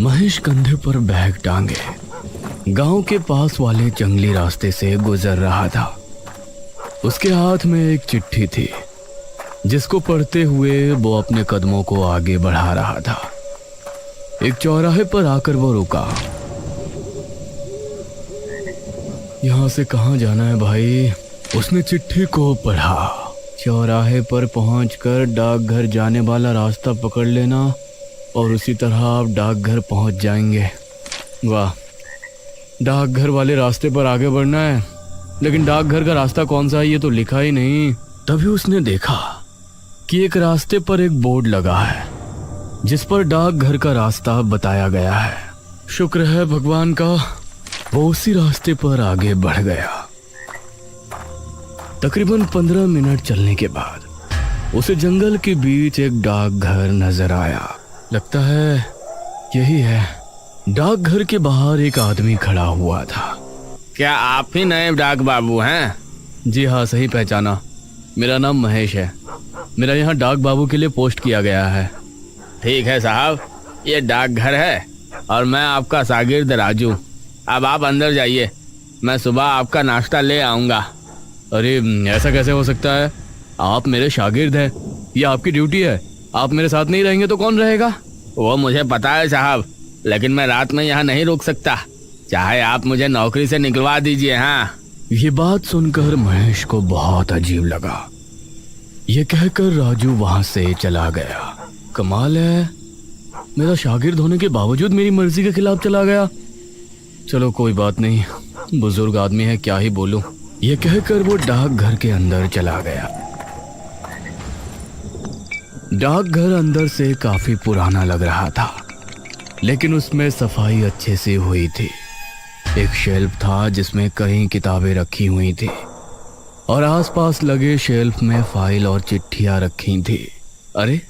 महेश कंधे पर बैग टांगे गांव के पास वाले जंगली रास्ते से गुजर रहा था। उसके हाथ में एक चिट्ठी थी जिसको पढ़ते हुए वो अपने कदमों को आगे बढ़ा रहा था। एक चौराहे पर आकर वो रुका। यहां से कहां जाना है भाई? उसने चिट्ठी को पढ़ा। चौराहे पर पहुंचकर डाकघर जाने वाला रास्ता पकड़ लेना और उसी तरह आप डाकघर पहुंच जाएंगे। वाह, डाकघर वाले रास्ते पर आगे बढ़ना है, लेकिन डाकघर का रास्ता कौन सा है ये तो लिखा ही नहीं। तभी उसने देखा कि एक रास्ते पर एक बोर्ड लगा है जिस पर डाकघर का रास्ता बताया गया है। शुक्र है भगवान का, वो उसी रास्ते पर आगे बढ़ गया। तकरीबन 15 मिनट चलने के बाद उसे जंगल के बीच एक डाकघर नजर आया। लगता है यही है। डाकघर के बाहर एक आदमी खड़ा हुआ था। क्या आप ही नए डाक बाबू हैं? जी हाँ, सही पहचाना। मेरा नाम महेश है। मेरा यहाँ डाक बाबू के लिए पोस्ट किया गया है। ठीक है साहब, ये डाकघर है और मैं आपका शागिर्द राजू। अब आप अंदर जाइए, मैं सुबह आपका नाश्ता ले आऊँगा। अरे ऐसा कैसे हो सकता है? आप मेरे शागिर्द हैं, ये आपकी ड्यूटी है। आप मेरे साथ नहीं रहेंगे तो कौन रहेगा? वो मुझे पता है साहब, लेकिन मैं रात में यहाँ नहीं रुक सकता। चाहे आप मुझे नौकरी से निकलवा दीजिए। हाँ। ये बात सुनकर महेश को बहुत अजीब लगा। ये कहकर राजू वहां से चला गया। कमाल है, मेरा शागिर्द होने के बावजूद मेरी मर्जी के खिलाफ चला गया। चलो कोई बात नहीं, बुजुर्ग आदमी है, क्या ही बोलूं। ये कहकर वो डाकघर के अंदर चला गया। डाकघर अंदर से काफी पुराना लग रहा था, लेकिन उसमें सफाई अच्छे से हुई थी। एक शेल्फ था जिसमें कई किताबें रखी हुई थी और आसपास लगे शेल्फ में फाइल और चिट्ठियां रखी थी। अरे,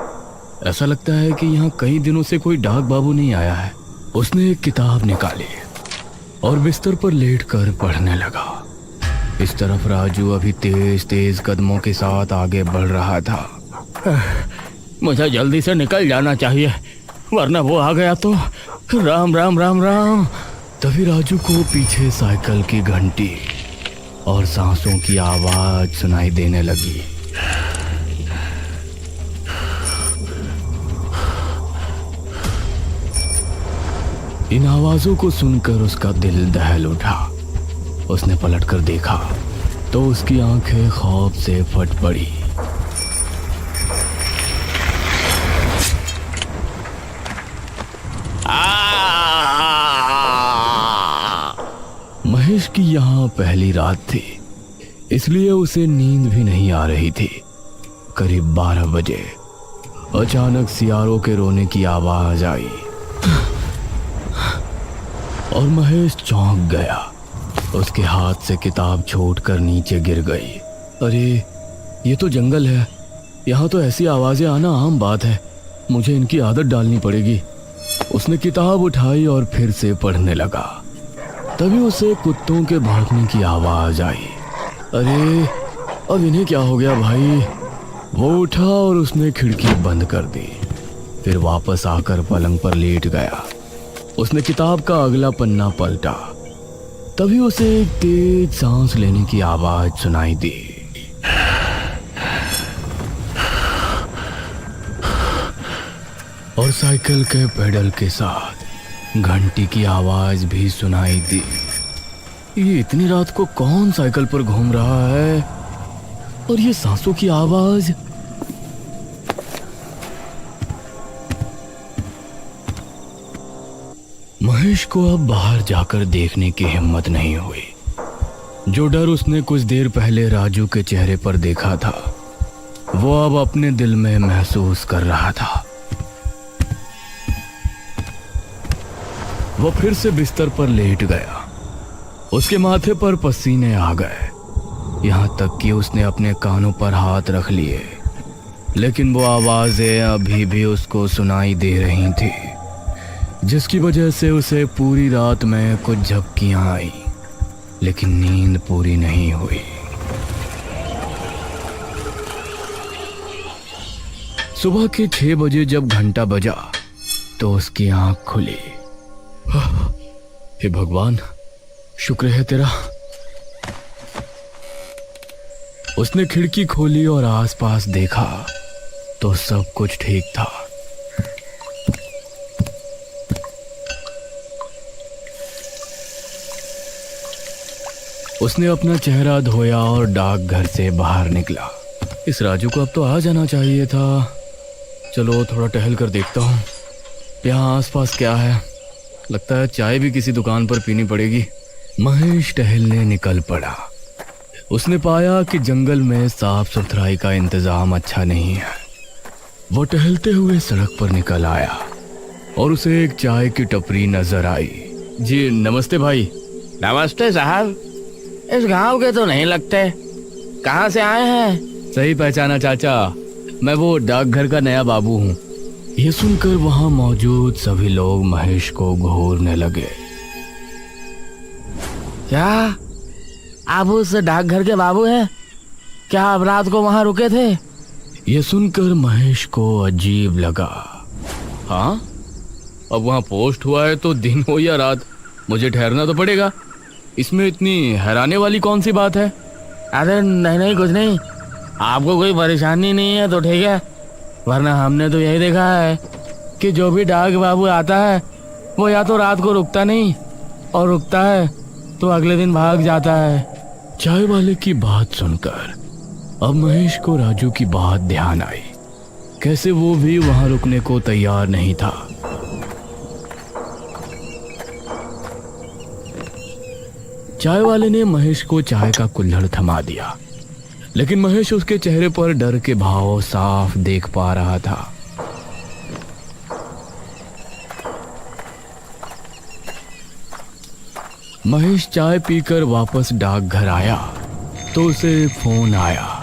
ऐसा लगता है कि यहाँ कई दिनों से कोई डाक बाबू नहीं आया है। उसने एक किताब निकाली और बिस्तर पर लेटकर पढ़ने लगा। इस तरफ राजू अभी तेज तेज कदमों के साथ आगे बढ़ रहा था। मुझे जल्दी से निकल जाना चाहिए, वरना वो आ गया तो राम राम राम राम। तभी राजू को पीछे साइकिल की घंटी और सांसों की आवाज सुनाई देने लगी। इन आवाजों को सुनकर उसका दिल दहल उठा। उसने पलटकर देखा तो उसकी आंखें खौफ से फट पड़ी। महेश की यहाँ पहली रात थी, इसलिए उसे नींद भी नहीं आ रही थी। करीब 12 बजे अचानक सियारों के रोने की आवाज आई और महेश चौंक गया। उसके हाथ से किताब छूटकर नीचे गिर गई। अरे, ये तो जंगल है, यहाँ तो ऐसी आवाजें आना आम बात है। मुझे इनकी आदत डालनी पड़ेगी। उसने किताब उठाई और फिर से पढ़ने लगा। तभी उसे कुत्तों के भौंकने की आवाज आई। अरे, अब इन्हें क्या हो गया भाई? वो उठा और उसने खिड़की बंद कर दी। फिर वापस आकर पलंग पर लेट गया। उसने किताब का अगला पन्ना पलटा। तभी उसे एक तेज सांस लेने की आवाज सुनाई दी। और साइकिल के पेडल के साथ घंटी की आवाज भी सुनाई दी। ये इतनी रात को कौन साइकिल पर घूम रहा है? और ये सांसों की आवाज? महेश को अब बाहर जाकर देखने की हिम्मत नहीं हुई। जो डर उसने कुछ देर पहले राजू के चेहरे पर देखा था, वो अब अपने दिल में महसूस कर रहा था। वो फिर से बिस्तर पर लेट गया। उसके माथे पर पसीने आ गए, यहाँ तक कि उसने अपने कानों पर हाथ रख लिए, लेकिन वो आवाजें अभी भी उसको सुनाई दे रही थी, जिसकी वजह से उसे पूरी रात में कुछ झपकियां आई, लेकिन नींद पूरी नहीं हुई। सुबह के 6 बजे जब घंटा बजा तो उसकी आंख खुली। हे भगवान, शुक्र है तेरा। उसने खिड़की खोली और आसपास देखा तो सब कुछ ठीक था। उसने अपना चेहरा धोया और डाकघर से बाहर निकला। इस राजू को अब तो आ जाना चाहिए था। चलो थोड़ा टहल कर देखता हूँ यहाँ आसपास क्या है। लगता है चाय भी किसी दुकान पर पीनी पड़ेगी। महेश टहलने निकल पड़ा। उसने पाया कि जंगल में साफ सुथराई का इंतजाम अच्छा नहीं है। वो टहलते हुए सड़क पर निकल आया और उसे एक चाय की टपरी नजर आई। जी नमस्ते भाई। नमस्ते साहब, इस गांव के तो नहीं लगते, कहाँ से आए हैं? सही पहचाना चाचा, मैं वो डाकघर का नया बाबू हूँ। ये सुनकर वहां मौजूद सभी लोग महेश को घूरने लगे। क्या आप उस डाकघर के बाबू हैं? क्या आप रात को वहां रुके थे? ये सुनकर महेश को अजीब लगा। हाँ, अब वहां पोस्ट हुआ है तो दिन हो या रात मुझे ठहरना तो पड़ेगा। इसमें इतनी हैरानी वाली कौन सी बात है? अरे नहीं नहीं, कुछ नहीं। आपको कोई परेशानी नहीं है तो ठीक है, वरना हमने तो यही देखा है कि जो भी डाक बाबू आता है वो या तो रात को रुकता नहीं, और रुकता है तो अगले दिन भाग जाता है। चाय वाले की बात सुनकर अब महेश को राजू की बात ध्यान आई। कैसे वो भी वहां रुकने को तैयार नहीं था। चाय वाले ने महेश को चाय का कुल्हड़ थमा दिया, लेकिन महेश उसके चेहरे पर डर के भाव साफ देख पा रहा था। महेश चाय पीकर वापस डाकघर आया तो उसे फोन आया।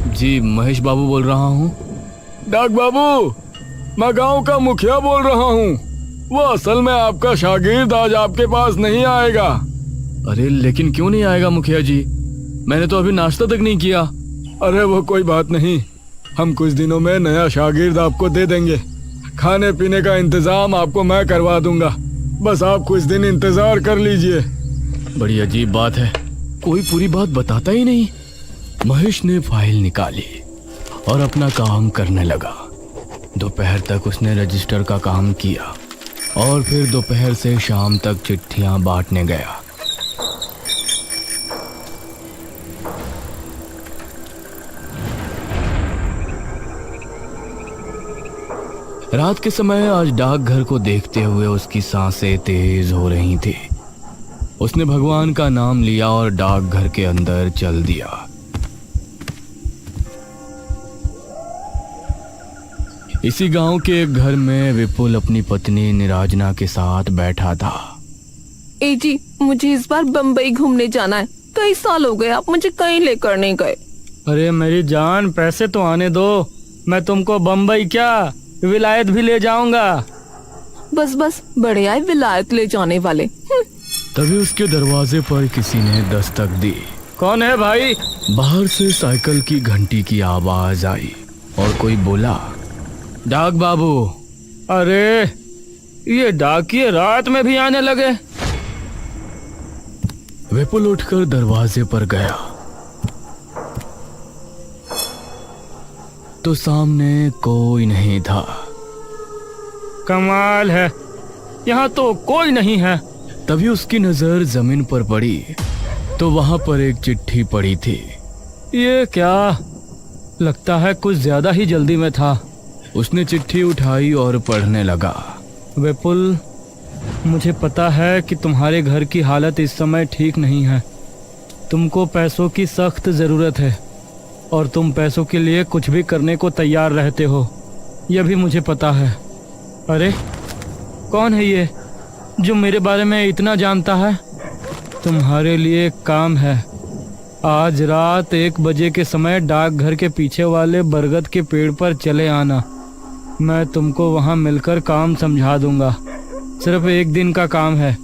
जी महेश बाबू बोल रहा हूँ। डाक बाबू, मैं गांव का मुखिया बोल रहा हूँ। वो असल में आपका शागिर्द आज आपके पास नहीं आएगा। अरे लेकिन क्यों नहीं आएगा मुखिया जी? मैंने तो अभी नाश्ता तक नहीं किया। अरे वो कोई बात नहीं, हम कुछ दिनों में नया शागिर्द आपको दे देंगे। खाने पीने का इंतजाम आपको मैं करवा दूंगा, बस आप कुछ दिन इंतजार कर लीजिए। बड़ी अजीब बात है, कोई पूरी बात बताता ही नहीं। महेश ने फाइल निकाली और अपना काम करने लगा। दोपहर तक उसने रजिस्टर का काम किया और फिर दोपहर से शाम तक चिट्ठियां बांटने गया। रात के समय आज डाकघर को देखते हुए उसकी सांसें तेज हो रही थी। उसने भगवान का नाम लिया और डाकघर के अंदर चल दिया। इसी गांव के एक घर में विपुल अपनी पत्नी निराजना के साथ बैठा था। ए जी, मुझे इस बार बम्बई घूमने जाना है। कई साल हो गए आप मुझे कहीं लेकर नहीं गए। अरे मेरी जान, पैसे तो आने दो, मैं तुमको बम्बई क्या विलायत भी ले जाऊंगा। बस बस, बड़े आए विलायत ले जाने वाले। तभी उसके दरवाजे पर किसी ने दस्तक दी। कौन है भाई? बाहर से साइकिल की घंटी की आवाज आई और कोई बोला, डाक बाबू। अरे ये डाकिये रात में भी आने लगे। विपुल उठकर दरवाजे पर गया तो सामने कोई नहीं था। कमाल है, यहाँ तो कोई नहीं है। तभी उसकी नजर जमीन पर पड़ी तो वहां पर एक चिट्ठी पड़ी थी। ये क्या, लगता है कुछ ज्यादा ही जल्दी में था। उसने चिट्ठी उठाई और पढ़ने लगा। विपुल, मुझे पता है कि तुम्हारे घर की हालत इस समय ठीक नहीं है। तुमको पैसों की सख्त ज़रूरत है और तुम पैसों के लिए कुछ भी करने को तैयार रहते हो, यह भी मुझे पता है। अरे कौन है ये जो मेरे बारे में इतना जानता है? तुम्हारे लिए एक काम है। आज रात 1 बजे के समय डाकघर के पीछे वाले बरगद के पेड़ पर चले आना। मैं तुमको वहाँ मिलकर काम समझा दूंगा। सिर्फ 1 दिन का काम है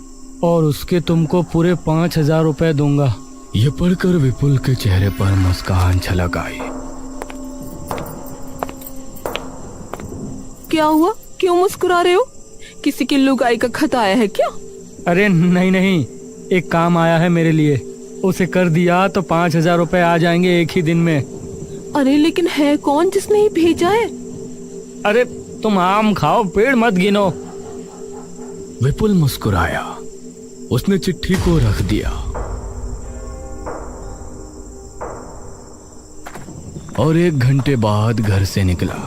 और उसके तुमको पूरे 5,000 रुपए दूंगा। यह पढ़कर विपुल के चेहरे पर मुस्कान छलक आई। क्या हुआ, क्यों मुस्कुरा रहे हो? किसी की लुगाई का खत आया है क्या? अरे नहीं नहीं, एक काम आया है मेरे लिए, उसे कर दिया तो 5,000 रुपए आ जाएंगे एक ही दिन में। अरे लेकिन है कौन जिसने ये भेजा है? अरे तुम आम खाओ, पेड़ मत गिनो। विपुल मुस्कुराया। उसने चिट्ठी को रख दिया और 1 घंटे बाद घर से निकला।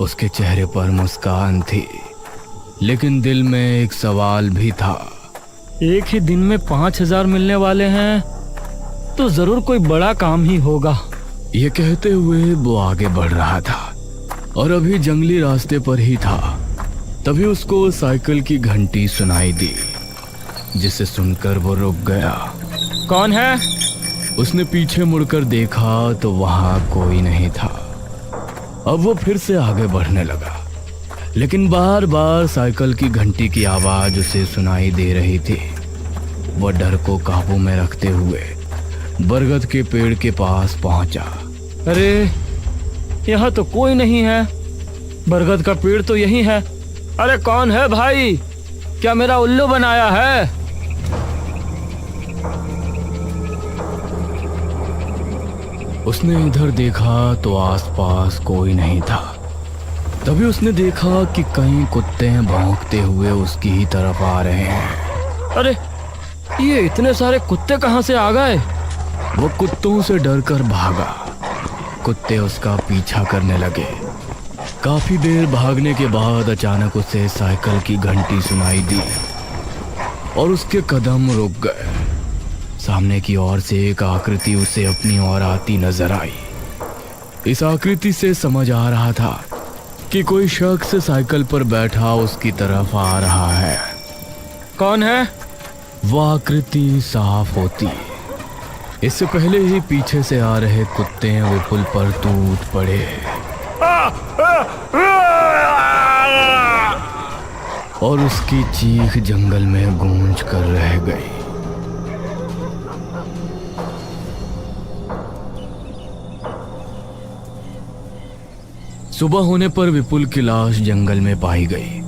उसके चेहरे पर मुस्कान थी, लेकिन दिल में एक सवाल भी था। एक ही दिन में 5,000 मिलने वाले हैं तो जरूर कोई बड़ा काम ही होगा। ये कहते हुए वो आगे बढ़ रहा था और अभी जंगली रास्ते पर ही था, तभी उसको साइकिल की घंटी सुनाई दी, जिसे सुनकर वो रुक गया। कौन है? उसने पीछे मुड़कर देखा तो वहां कोई नहीं था। अब वो फिर से आगे बढ़ने लगा, लेकिन बार बार साइकिल की घंटी की आवाज उसे सुनाई दे रही थी। वह डर को काबू में रखते हुए बरगद के पेड़ के पास पहुंचा। अरे यहाँ तो कोई नहीं है, बरगद का पेड़ तो यही है। अरे कौन है भाई, क्या मेरा उल्लू बनाया है? उसने इधर देखा तो आसपास कोई नहीं था। तभी उसने देखा कि कई कुत्ते भौंकते हुए उसकी ही तरफ आ रहे हैं। अरे ये इतने सारे कुत्ते कहाँ से आ गए? वो कुत्तों से डरकर भागा। कुत्ते उसका पीछा करने लगे। काफी देर भागने के बाद अचानक उसे साइकिल की घंटी सुनाई दी और उसके कदम रुक गए। सामने की ओर से एक आकृति उसे अपनी ओर आती नजर आई। इस आकृति से समझ आ रहा था कि कोई शख्स साइकिल पर बैठा उसकी तरफ आ रहा है। कौन है? वह आकृति साफ होती। इससे पहले ही पीछे से आ रहे कुत्ते विपुल पर टूट पड़े और उसकी चीख जंगल में गूंज कर रह गई। सुबह होने पर विपुल की लाश जंगल में पाई गई।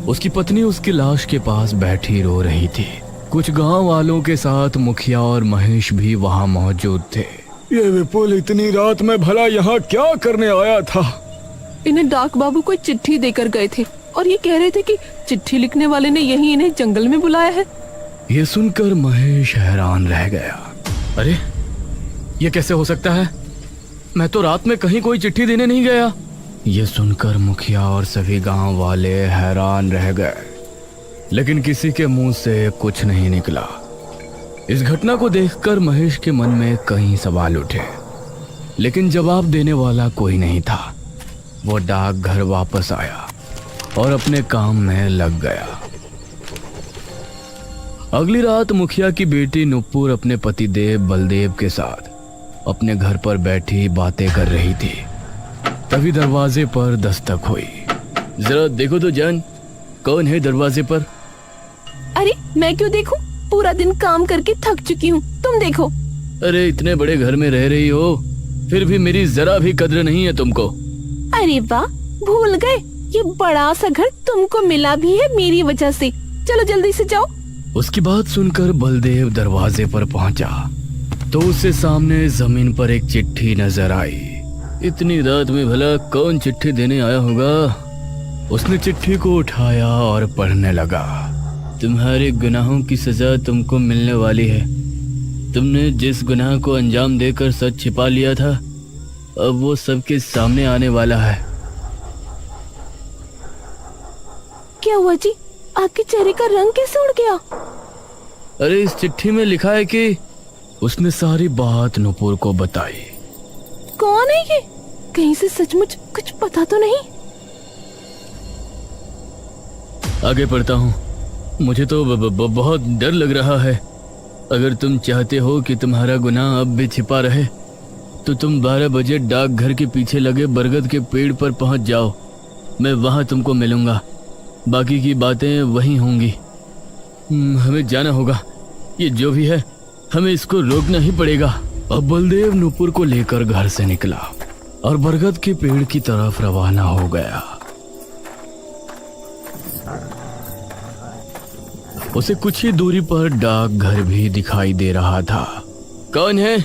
उसकी पत्नी उसकी लाश के पास बैठी रो रही थी। कुछ गांव वालों के साथ मुखिया और महेश भी वहां मौजूद थे। ये विपुल इतनी रात में भला यहाँ क्या करने आया था? इन्हें डाक बाबू कोई चिट्ठी देकर गए थे और ये कह रहे थे कि चिट्ठी लिखने वाले ने यही इन्हें जंगल में बुलाया है। ये सुनकर महेश हैरान रह गया। अरे ये कैसे हो सकता है? मैं तो रात में कहीं कोई चिट्ठी देने नहीं गया। ये सुनकर मुखिया और सभी गांव वाले हैरान रह गए, लेकिन किसी के मुंह से कुछ नहीं निकला। इस घटना को देखकर महेश के मन में कई सवाल उठे, लेकिन जवाब देने वाला कोई नहीं था। वो डाक घर वापस आया और अपने काम में लग गया। अगली रात मुखिया की बेटी नुपुर अपने पतिदेव बलदेव के साथ अपने घर पर बैठी बातें कर रही थी। तभी दरवाजे पर दस्तक हुई। जरा देखो तो जान, कौन है दरवाजे पर? अरे मैं क्यों देखूं? पूरा दिन काम करके थक चुकी हूँ, तुम देखो। अरे इतने बड़े घर में रह रही हो, फिर भी मेरी जरा भी कद्र नहीं है तुमको। अरे वाह, भूल गए, ये बड़ा सा घर तुमको मिला भी है मेरी वजह से। चलो जल्दी से जाओ। उसकी बात सुनकर बलदेव दरवाजे पर पहुंचा तो उसे सामने जमीन पर एक चिट्ठी नजर आई। इतनी रात में भला कौन चिट्ठी देने आया होगा? उसने चिट्ठी को उठाया और पढ़ने लगा। तुम्हारे गुनाहों की सजा तुमको मिलने वाली है। तुमने जिस गुनाह को अंजाम देकर सच छिपा लिया था, अब वो सबके सामने आने वाला है। क्या हुआ जी? आपके चेहरे का रंग कैसे उड़ गया? अरे इस चिट्ठी में लिखा है कि उसने सारी बात नुपुर को बताई। कौन है ये? कहीं से सचमुच कुछ पता तो नहीं? आगे पढ़ता हूँ। मुझे तो बहुत डर लग रहा है। अगर तुम चाहते हो कि तुम्हारा गुनाह अब भी छिपा रहे तो तुम 12 बजे डाकघर के पीछे लगे बरगद के पेड़ पर पहुंच जाओ। मैं वहां तुमको मिलूंगा। बाकी की बातें वहीं होंगी। हमें जाना होगा। ये जो भी है, हमें इसको रोकना ही पड़ेगा। अब बलदेव नुपुर को लेकर घर से निकला और बरगद के पेड़ की तरफ रवाना हो गया। उसे कुछ ही दूरी पर डाकघर भी दिखाई दे रहा था। कौन है?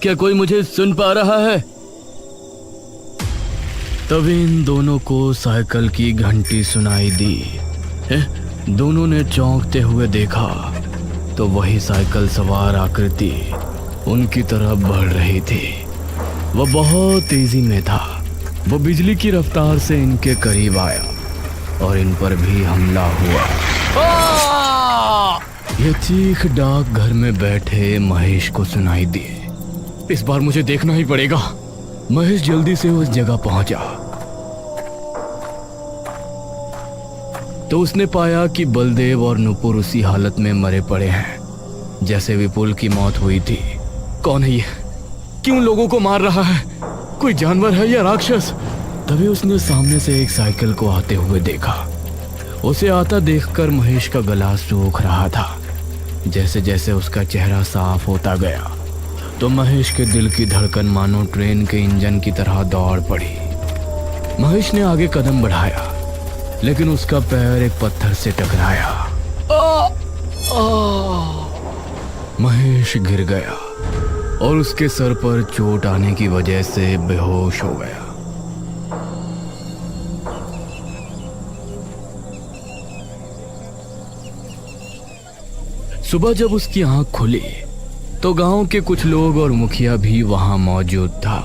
क्या कोई मुझे सुन पा रहा है? तभी इन दोनों को साइकिल की घंटी सुनाई दी। दोनों ने चौंकते हुए देखा तो वही साइकिल सवार आकृति उनकी तरफ बढ़ रही थी। वह बहुत तेजी में था। वो बिजली की रफ्तार से इनके करीब आया और इन पर भी हमला हुआ। यह चीख डाकघर में बैठे महेश को सुनाई दी। इस बार मुझे देखना ही पड़ेगा। महेश जल्दी से उस जगह पहुंचा तो उसने पाया कि बलदेव और नुपुर उसी हालत में मरे पड़े हैं जैसे विपुल की मौत हुई थी। कौन है ये? क्यों लोगों को मार रहा है? कोई जानवर है या राक्षस? तभी उसने सामने से एक साइकिल को आते हुए देखा। उसे आता देखकर महेश का गला सूख रहा था। जैसे जैसे उसका चेहरा साफ होता गया तो महेश के दिल की धड़कन मानो ट्रेन के इंजन की तरह दौड़ पड़ी। महेश ने आगे कदम बढ़ाया लेकिन उसका पैर एक पत्थर से टकराया। महेश गिर गया और उसके सर पर चोट आने की वजह से बेहोश हो गया। सुबह जब उसकी आंख खुली तो गांव के कुछ लोग और मुखिया भी वहां मौजूद था।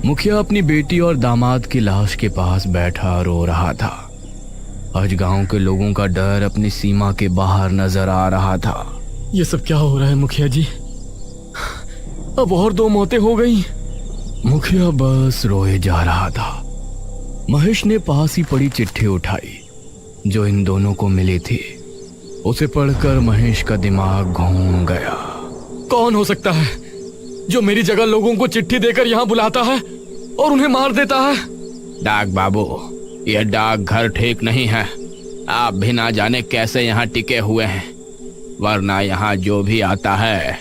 मुखिया अपनी बेटी और दामाद की लाश के पास बैठा रो रहा था। आज गांव के लोगों का डर अपनी सीमा के बाहर नजर आ रहा था। ये सब क्या हो रहा है मुखिया जी? अब और 2 मौतें हो गई। मुखिया बस रोए जा रहा था। महेश ने पास ही पड़ी चिट्ठी उठाई जो इन दोनों को मिली थी। उसे पढ़कर महेश का दिमाग घूम गया। कौन हो सकता है जो मेरी जगह लोगों को चिट्ठी देकर यहाँ बुलाता है और उन्हें मार देता है? डाक बाबू, यह डाक घर ठीक नहीं है। आप भी ना जाने कैसे यहाँ टिके हुए हैं, वरना यहाँ जो भी आता है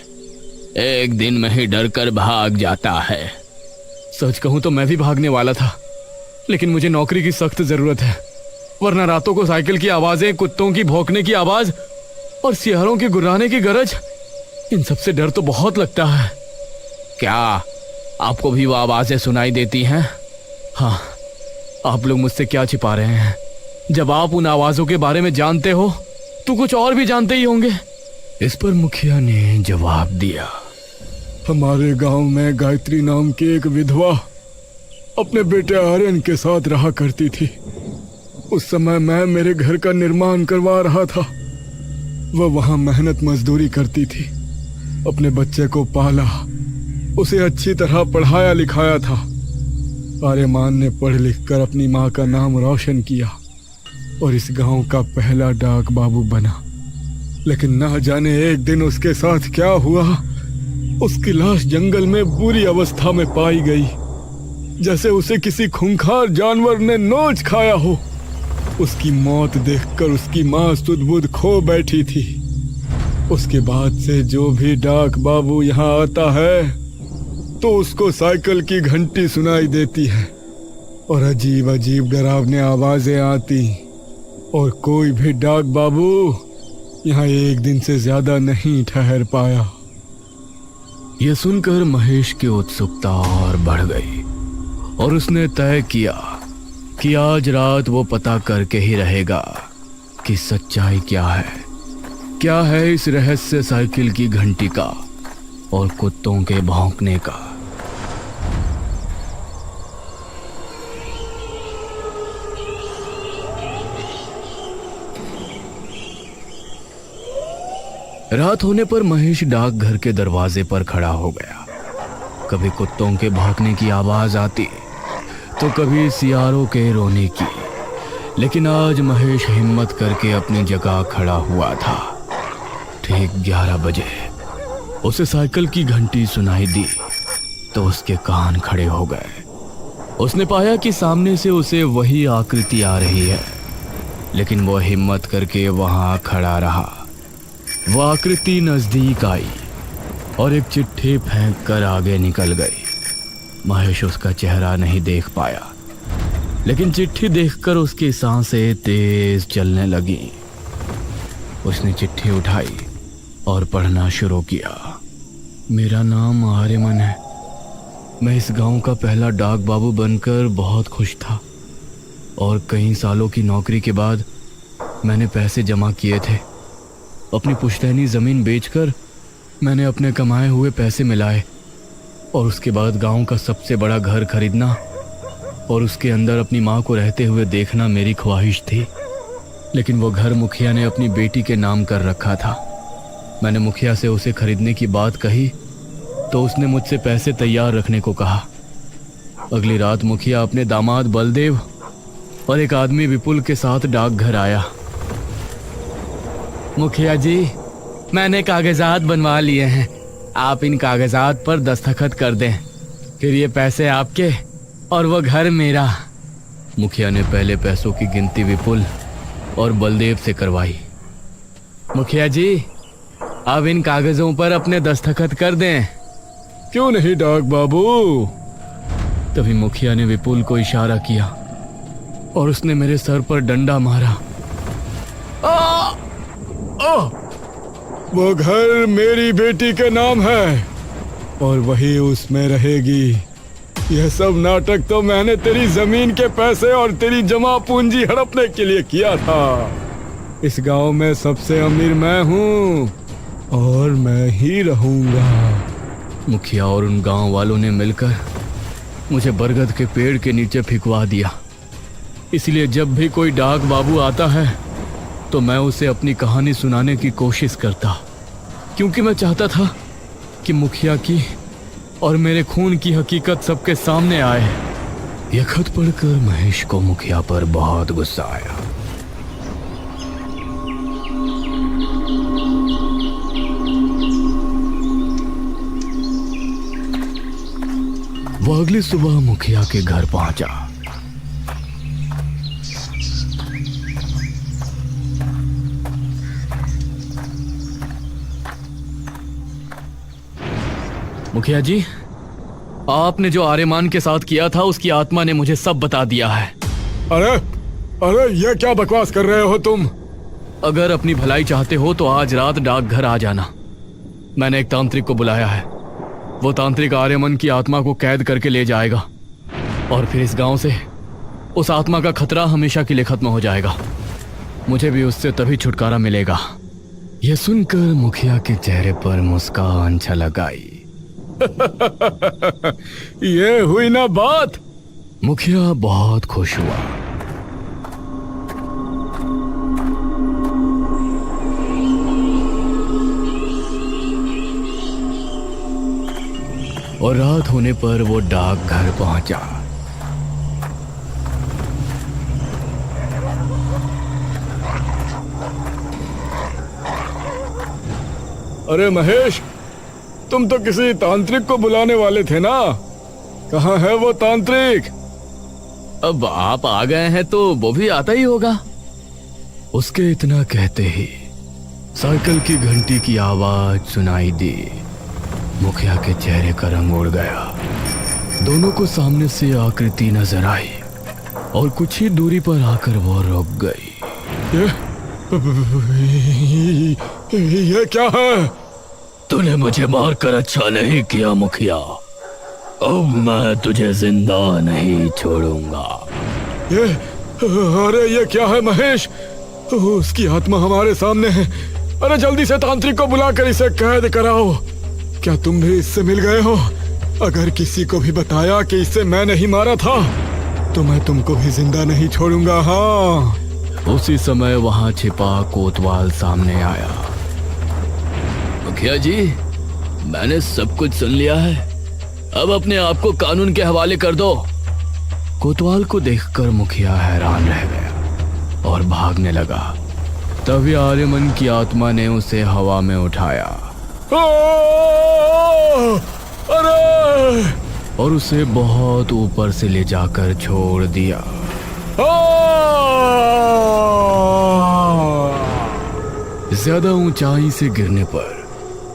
एक दिन में ही डर कर भाग जाता है। सच कहूं तो मैं भी भागने वाला था, लेकिन मुझे नौकरी की सख्त जरूरत है, वरना रातों को साइकिल की आवाजें, कुत्तों की भौंकने की आवाज और सियारों के गुर्राने की गरज, इन सब से डर तो बहुत लगता है। क्या आपको भी वो आवाजें सुनाई देती हैं? हाँ, आप लोग मुझसे क्या छिपा रहे हैं? जब आप उन आवाजों के बारे में जानते हो तो कुछ और भी जानते ही होंगे। इस पर मुखिया ने जवाब दिया। हमारे गांव में गायत्री नाम की एक विधवा अपने बेटे आर्यन के साथ रहा करती थी। उस समय मैं मेरे घर का निर्माण करवा रहा था। वह वहां मेहनत मजदूरी करती थी, अपने बच्चे को पाला, उसे अच्छी तरह पढ़ाया लिखाया था। आर्यमान ने पढ़ लिख कर अपनी माँ का नाम रोशन किया और इस गांव का पहला डाक बाबू बना। लेकिन ना जाने एक दिन उसके साथ क्या हुआ, उसकी लाश जंगल में बुरी अवस्था में पाई गई, जैसे उसे किसी खूंखार जानवर ने नोच खाया हो। उसकी मौत देखकर उसकी माँ सुध-बुध खो बैठी थी। उसके बाद से जो भी डाक बाबू यहाँ आता है तो उसको साइकिल की घंटी सुनाई देती है और अजीब अजीब डरावनी आवाजें आती, और कोई भी डाक बाबू यहाँ एक दिन से ज्यादा नहीं ठहर पाया। यह सुनकर महेश की उत्सुकता और बढ़ गई और उसने तय किया कि आज रात वो पता करके ही रहेगा कि सच्चाई क्या है इस रहस्य साइकिल की घंटी का और कुत्तों के भौंकने का। रात होने पर महेश डाकघर के दरवाजे पर खड़ा हो गया। कभी कुत्तों के भौंकने की आवाज आती तो कभी सियारों के रोने की, लेकिन आज महेश हिम्मत करके अपनी जगह खड़ा हुआ था। ठीक 11 बजे उसे साइकिल की घंटी सुनाई दी तो उसके कान खड़े हो गए। उसने पाया कि सामने से उसे वही आकृति आ रही है, लेकिन वो हिम्मत करके वहां खड़ा रहा। वो आकृति नजदीक आई और एक चिट्ठी फेंक कर आगे निकल गई। महेश उसका चेहरा नहीं देख पाया, लेकिन चिट्ठी देखकर उसकी सांसें तेज चलने लगी। उसने चिट्ठी उठाई और पढ़ना शुरू किया। मेरा नाम आर्यमन है। मैं इस गांव का पहला डाक बाबू बनकर बहुत खुश था और कई सालों की नौकरी के बाद मैंने पैसे जमा किए थे। अपनी पुश्तैनी ज़मीन बेचकर मैंने अपने कमाए हुए पैसे मिलाए और उसके बाद गांव का सबसे बड़ा घर खरीदना और उसके अंदर अपनी माँ को रहते हुए देखना मेरी ख्वाहिश थी। लेकिन वो घर मुखिया ने अपनी बेटी के नाम कर रखा था। मैंने मुखिया से उसे खरीदने की बात कही तो उसने मुझसे पैसे तैयार रखने को कहा। अगली रात मुखिया अपने दामाद बलदेव और एक आदमी विपुल के साथ डाकघर आया। मुखिया जी, मैंने कागजात बनवा लिए हैं, आप इन कागजात पर दस्तखत कर दें, फिर ये पैसे आपके और वो घर मेरा। मुखिया ने पहले पैसों की गिनती विपुल और बलदेव से करवाई। मुखिया जी, आप इन कागजों पर अपने दस्तखत कर दें। क्यों नहीं डाक बाबू? तभी मुखिया ने विपुल को इशारा किया और उसने मेरे सर पर डंडा मारा। वो घर मेरी बेटी के नाम है और वही उसमें रहेगी। यह सब नाटक तो मैंने तेरी जमीन के पैसे और तेरी जमा पूंजी हड़पने के लिए किया था। इस गांव में सबसे अमीर मैं हूँ और मैं ही रहूंगा। मुखिया और उन गांव वालों ने मिलकर मुझे बरगद के पेड़ के नीचे फिकवा दिया। इसलिए जब भी कोई डाक बाबू आता है तो मैं उसे अपनी कहानी सुनाने की कोशिश करता, क्योंकि मैं चाहता था कि मुखिया की और मेरे खून की हकीकत सबके सामने आए। यह खत पढ़कर महेश को मुखिया पर बहुत गुस्सा आया। वो अगली सुबह मुखिया के घर पहुंचा। मुखिया जी, आपने जो आर्यमान के साथ किया था उसकी आत्मा ने मुझे सब बता दिया है। अरे अरे, ये क्या बकवास कर रहे हो तुम? अगर अपनी भलाई चाहते हो तो आज रात डाकघर आ जाना। मैंने एक तांत्रिक को बुलाया है। वो तांत्रिक आर्यमन की आत्मा को कैद करके ले जाएगा और फिर इस गांव से उस आत्मा का खतरा हमेशा के लिए खत्म हो जाएगा। मुझे भी उससे तभी छुटकारा मिलेगा। यह सुनकर मुखिया के चेहरे पर मुस्कान छलक आई। ये हुई ना बात। मुखिया बहुत खुश हुआ। और रात होने पर वो डाकघर पहुंचा। अरे महेश, तुम तो किसी तांत्रिक को बुलाने वाले थे ना? कहाँ है वो तांत्रिक? अब आप आ गए हैं तो वो भी आता ही होगा। उसके इतना कहते ही साइकिल की घंटी की आवाज सुनाई दी। मुखिया के चेहरे का रंग उड़ गया। दोनों को सामने से आकृति नजर आई और कुछ ही दूरी पर आकर वो रुक गई। ये क्या है? तूने मुझे मारकर अच्छा नहीं किया मुखिया। अब मैं तुझे जिंदा नहीं छोड़ूंगा। अरे ये क्या है महेश? उसकी आत्मा हमारे सामने है। अरे जल्दी से तांत्रिक को बुलाकर इसे कैद कराओ। क्या तुम भी इससे मिल गए हो? अगर किसी को भी बताया कि इसे मैं नहीं मारा था तो मैं तुमको भी जिंदा नहीं छोड़ूंगा। हाँ। उसी समय वहां छिपा कोतवाल सामने आया। मुखिया जी, मैंने सब कुछ सुन लिया है। अब अपने आप को कानून के हवाले कर दो। कोतवाल को देखकर मुखिया हैरान रह गया और भागने लगा। तभी आर्यमन की आत्मा ने उसे हवा में उठाया अरे! और उसे बहुत ऊपर से ले जाकर छोड़ दिया। ज्यादा ऊंचाई से गिरने पर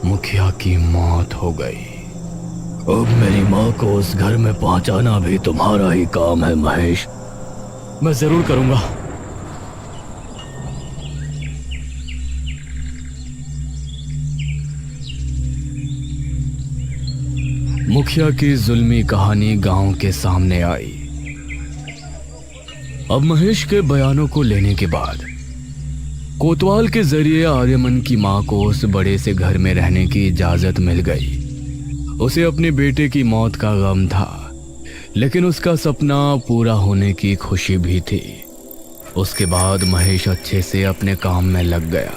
मुखिया की मौत हो गई। अब मेरी माँ को उस घर में पहुंचाना भी तुम्हारा ही काम है महेश। मैं जरूर करूंगा। मुखिया की जुल्मी कहानी गांव के सामने आई। अब महेश के बयानों को लेने के बाद कोतवाल के जरिए आर्यमन की मां को उस बड़े से घर में रहने की इजाजत मिल गई। उसे अपने बेटे की मौत का गम था, लेकिन उसका सपना पूरा होने की खुशी भी थी। उसके बाद महेश अच्छे से अपने काम में लग गया।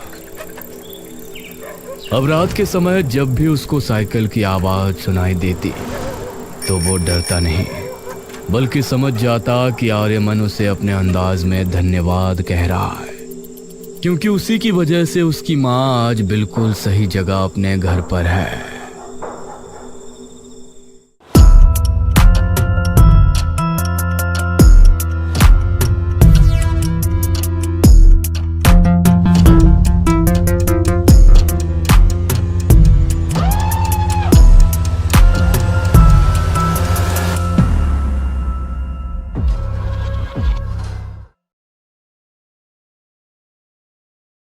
अब रात के समय जब भी उसको साइकिल की आवाज सुनाई देती तो वो डरता नहीं, बल्कि समझ जाता कि आर्यमन उसे अपने अंदाज में धन्यवाद कह रहा है, क्योंकि उसी की वजह से उसकी माँ आज बिल्कुल सही जगह अपने घर पर है।